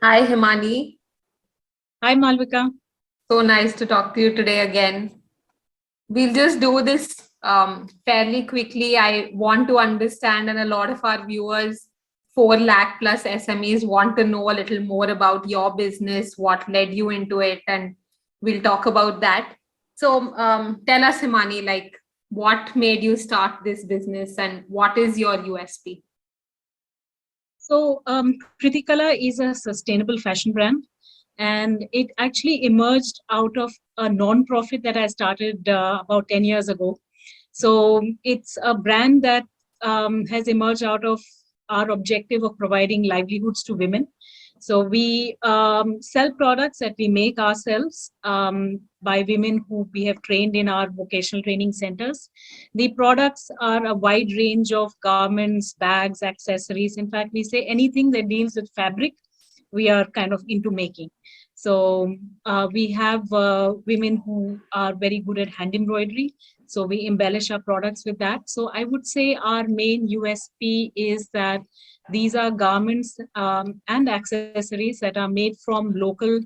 Hi, Himani. Hi, Malvika. So nice to talk to you today again. We'll just do this fairly quickly. I want to understand, and a lot of our viewers, 4 lakh plus SMEs, want to know a little more about your business, what led you into it, and we'll talk about that. So, tell us, Himani, like what made you start this business and what is your USP? So, Kritikala is a sustainable fashion brand, and it actually emerged out of a non-profit that I started about 10 years ago. So, it's a brand that has emerged out of our objective of providing livelihoods to women. So, we sell products that we make ourselves by women who we have trained in our vocational training centers. The products are a wide range of garments, bags, accessories. In fact, we say anything that deals with fabric, we are kind of into making. So we have women who are very good at hand embroidery. So we embellish our products with that. So I would say our main USP is that these are garments and accessories that are made from local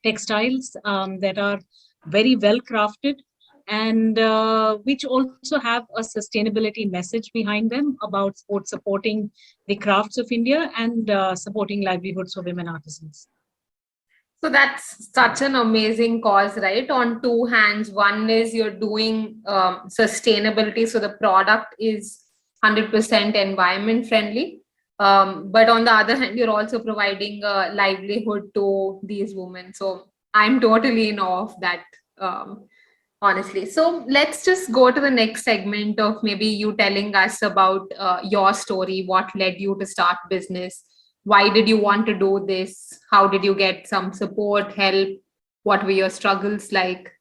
textiles that are very well crafted and which also have a sustainability message behind them about supporting the crafts of India and supporting livelihoods for women artisans. So that's such an amazing cause, right? On two hands, one is you're doing sustainability, so the product is 100% environment friendly. But on the other hand, you're also providing a livelihood to these women. So I'm totally in awe of that, honestly. So let's just go to the next segment of maybe you telling us about your story, what led you to start business, why did you want to do this, how did you get some support, help, what were your struggles like?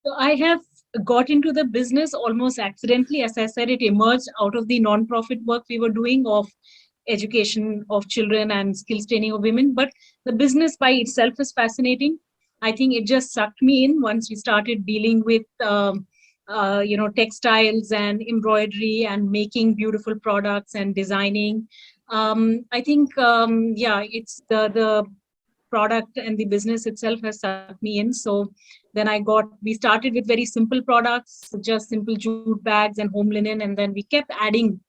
So I have got into the business almost accidentally. As I said, it emerged out of the non-profit work we were doing of education of children and skills training of women. But the business by itself is fascinating. I think it just sucked me in once we started dealing with textiles and embroidery and making beautiful products and designing. I think it's the product and the business itself has sucked me in. So then we started with very simple products, just simple jute bags and home linen, and then we kept adding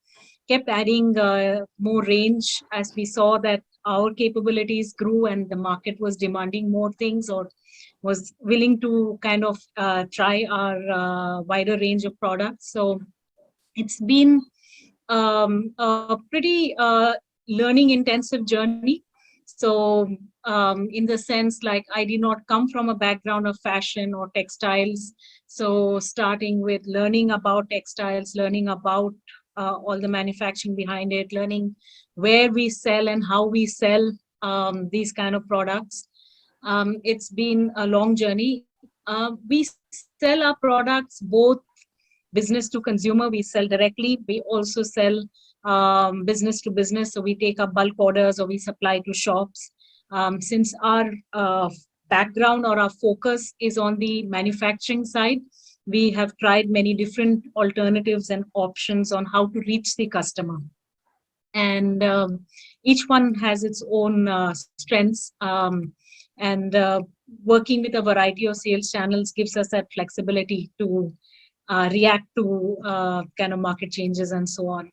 more range as we saw that our capabilities grew and the market was demanding more things or was willing to kind of try our wider range of products. So it's been a pretty learning intensive journey. So in the sense, like, I did not come from a background of fashion or textiles. So starting with learning about textiles, learning about all the manufacturing behind it, learning where we sell and how we sell these kind of products. It's been a long journey. We sell our products both business to consumer, we sell directly. We also sell business to business. So we take up bulk orders or we supply to shops. Since our background or our focus is on the manufacturing side, we have tried many different alternatives and options on how to reach the customer. And each one has its own strengths. And working with a variety of sales channels gives us that flexibility to react to kind of market changes and so on.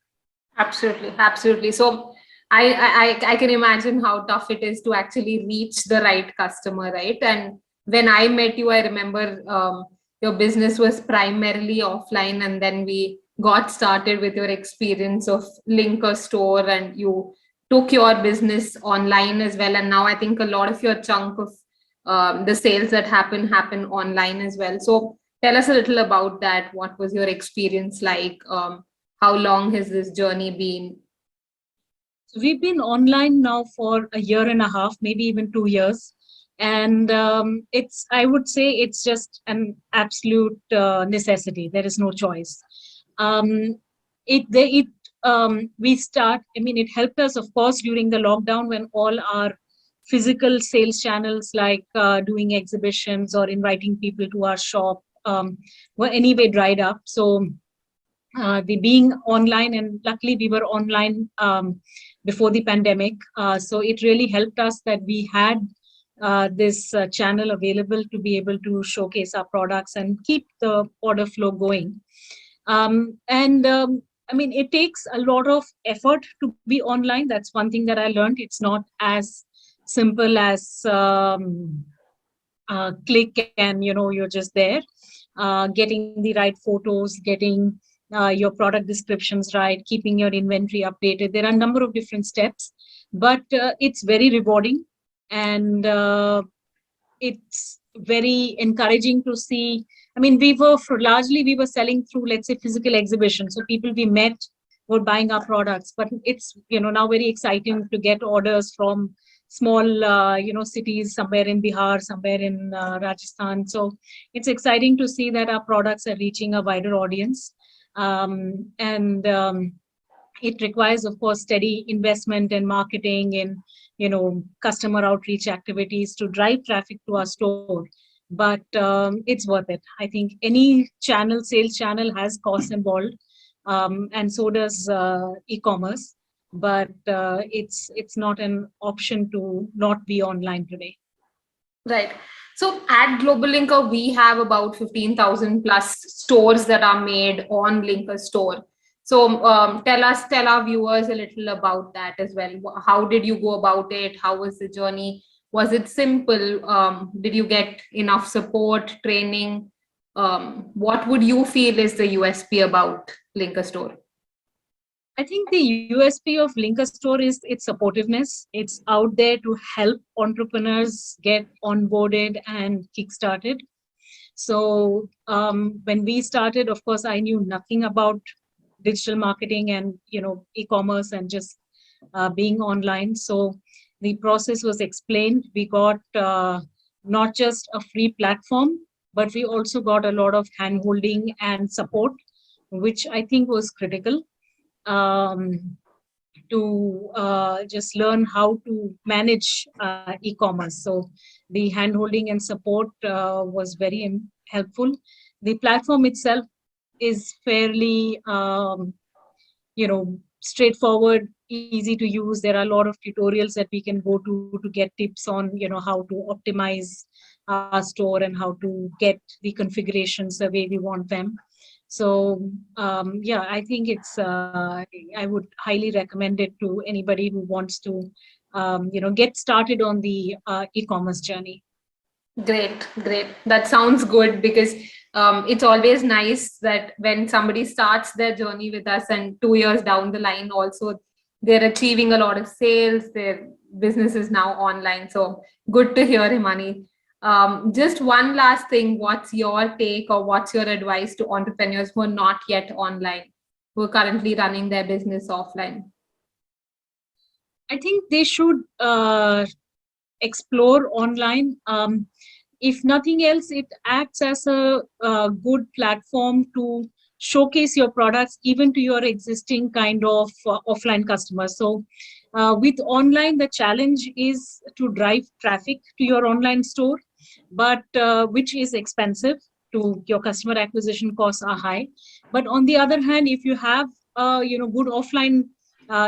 Absolutely, absolutely. So I can imagine how tough it is to actually reach the right customer, right? And when I met you, I remember your business was primarily offline, and then we got started with your experience of Linker.store, and you took your business online as well. And now I think a lot of your chunk of the sales that happen online as well. So tell us a little about that. What was your experience like? How long has this journey been? So we've been online now for a year and a half, maybe even 2 years. And I would say it's just an absolute necessity. There is no choice. It helped us, of course, during the lockdown when all our physical sales channels like doing exhibitions or inviting people to our shop were anyway dried up. So the being online, and luckily we were online before the pandemic. So it really helped us that we had this channel available to be able to showcase our products and keep the order flow going. I mean, it takes a lot of effort to be online. That's one thing that I learned. It's not as simple as click and you're just there. Getting the right photos, getting your product descriptions right, keeping your inventory updated. There are a number of different steps, but it's very rewarding, and it's very encouraging to see. I mean, we were selling through, let's say, physical exhibitions. So people we met were buying our products, but it's now very exciting to get orders from small cities somewhere in Bihar, somewhere in Rajasthan. So it's exciting to see that our products are reaching a wider audience. And it requires, of course, steady investment in marketing and customer outreach activities to drive traffic to our store. But it's worth it. I think any sales channel has costs involved, and so does e-commerce. But it's not an option to not be online today. Right. So at GlobalLinker, we have about 15,000 plus stores that are made on Linker.store. So tell our viewers a little about that as well. How did you go about it? How was the journey? Was it simple? Did you get enough support, training? What would you feel is the USP about Linker.store? I think the USP of Linker.store is its supportiveness. It's out there to help entrepreneurs get onboarded and kickstarted. So when we started, of course, I knew nothing about digital marketing and e-commerce and just being online. So the process was explained. We got not just a free platform, but we also got a lot of hand-holding and support, which I think was critical. To just learn how to manage e-commerce. So the hand-holding and support was very helpful. The platform itself is fairly, straightforward, easy to use. There are a lot of tutorials that we can go to get tips on, how to optimize our store and how to get the configurations the way we want them. So yeah, I think I would highly recommend it to anybody who wants to, get started on the e-commerce journey. Great. That sounds good, because it's always nice that when somebody starts their journey with us and 2 years down the line, also they're achieving a lot of sales, their business is now online. So good to hear, Himani. Just one last thing, what's your take or what's your advice to entrepreneurs who are not yet online, who are currently running their business offline? I think they should explore online. If nothing else, it acts as a good platform to showcase your products even to your existing kind of offline customers. So with online, the challenge is to drive traffic to your online store, but which is expensive. To your customer acquisition costs are high. But on the other hand, if you have good offline,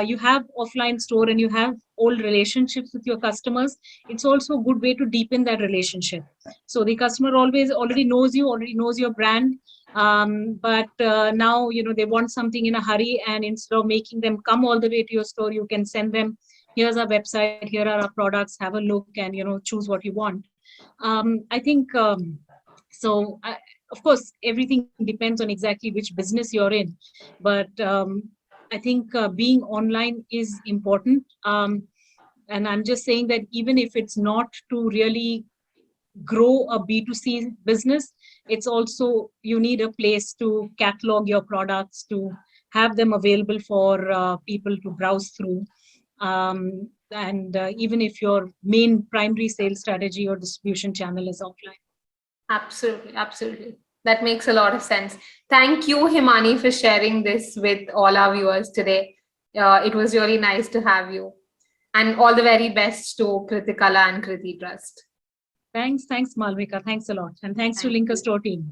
you have offline store and you have old relationships with your customers, it's also a good way to deepen that relationship. So the customer already knows you, already knows your brand, but now they want something in a hurry, and instead of making them come all the way to your store, you can send them, here's our website, here are our products, have a look, and choose what you want. I think so. Of course, everything depends on exactly which business you're in, but I think being online is important. And I'm just saying that even if it's not to really grow a B2C business, it's also, you need a place to catalog your products, to have them available for people to browse through. And even if your main primary sales strategy or distribution channel is offline. Absolutely. That makes a lot of sense. Thank you, Himani, for sharing this with all our viewers today. It was really nice to have you. And all the very best to Kritikala and Kriti Trust. Thanks, Malvika. Thanks a lot. And thanks to Linker.store team.